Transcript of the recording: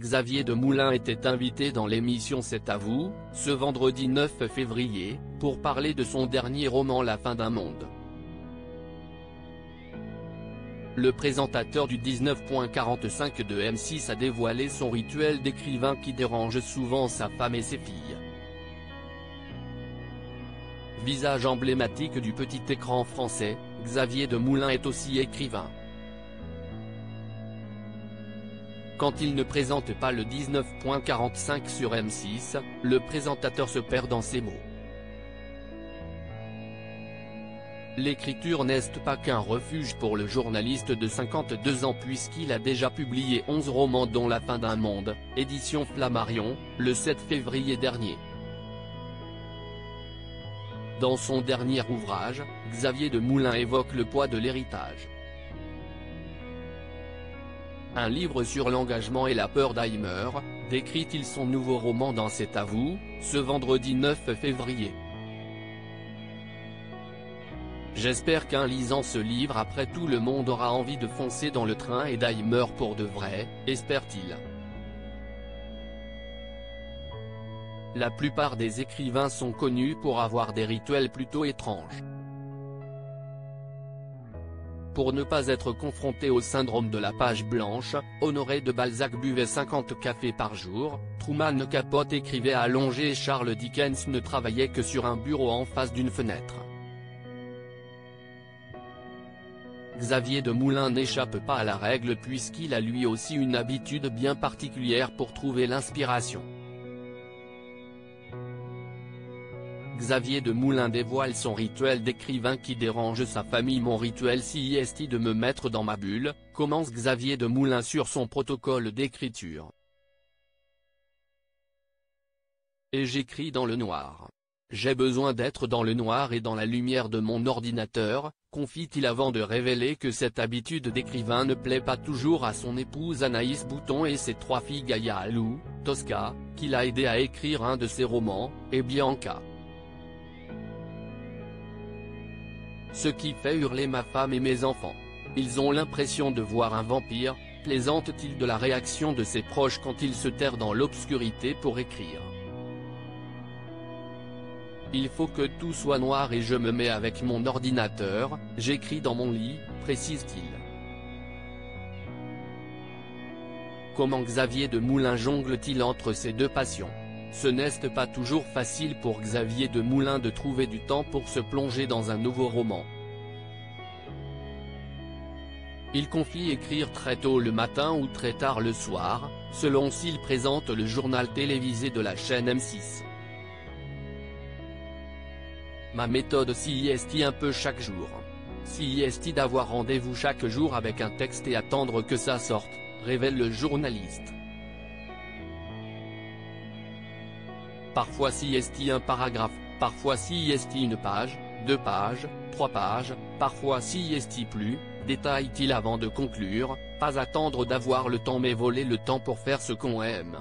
Xavier Demoulin était invité dans l'émission C'est à vous, ce vendredi 9 février, pour parler de son dernier roman La fin d'un monde. Le présentateur du 19.45 de M6 a dévoilé son rituel d'écrivain qui dérange souvent sa femme et ses filles. Visage emblématique du petit écran français, Xavier Demoulin est aussi écrivain. Quand il ne présente pas le 19.45 sur M6, le présentateur se perd dans ses mots. L'écriture n'est pas qu'un refuge pour le journaliste de 52 ans puisqu'il a déjà publié 11 romans dont La fin d'un monde, édition Flammarion, le 7 février dernier. Dans son dernier ouvrage, Xavier Demoulin évoque le poids de l'héritage. Un livre sur l'engagement et la peur d'Alzheimer, décrit-il son nouveau roman dans C'est à vous, ce vendredi 9 février. J'espère qu'en lisant ce livre après tout le monde aura envie de foncer dans le train et d'Alzheimer pour de vrai, espère-t-il. La plupart des écrivains sont connus pour avoir des rituels plutôt étranges. Pour ne pas être confronté au syndrome de la page blanche, Honoré de Balzac buvait 50 cafés par jour, Truman Capote écrivait allongé et Charles Dickens ne travaillait que sur un bureau en face d'une fenêtre. Xavier Demoulin n'échappe pas à la règle puisqu'il a lui aussi une habitude bien particulière pour trouver l'inspiration. Xavier Demoulin dévoile son rituel d'écrivain qui dérange sa famille. Mon rituel c'est de me mettre dans ma bulle, commence Xavier Demoulin sur son protocole d'écriture. Et j'écris dans le noir. J'ai besoin d'être dans le noir et dans la lumière de mon ordinateur, confie-t-il avant de révéler que cette habitude d'écrivain ne plaît pas toujours à son épouse Anaïs Bouton et ses 3 filles Gaïa Alou, Tosca, qui l'a aidé à écrire un de ses romans, et Bianca. Ce qui fait hurler ma femme et mes enfants. Ils ont l'impression de voir un vampire, plaisante-t-il de la réaction de ses proches quand il se terre dans l'obscurité pour écrire. Il faut que tout soit noir et je me mets avec mon ordinateur, j'écris dans mon lit, précise-t-il. Comment Xavier Demoulin jongle-t-il entre ces deux passions? Ce n'est pas toujours facile pour Xavier Demoulin de trouver du temps pour se plonger dans un nouveau roman. Il confie écrire très tôt le matin ou très tard le soir, selon s'il présente le journal télévisé de la chaîne M6. Ma méthode c'est un peu chaque jour. C'est d'avoir rendez-vous chaque jour avec un texte et attendre que ça sorte, révèle le journaliste. Parfois c'est un paragraphe, parfois c'est une page, 2 pages, 3 pages, parfois c'est plus, détaille-t-il avant de conclure, pas attendre d'avoir le temps mais voler le temps pour faire ce qu'on aime.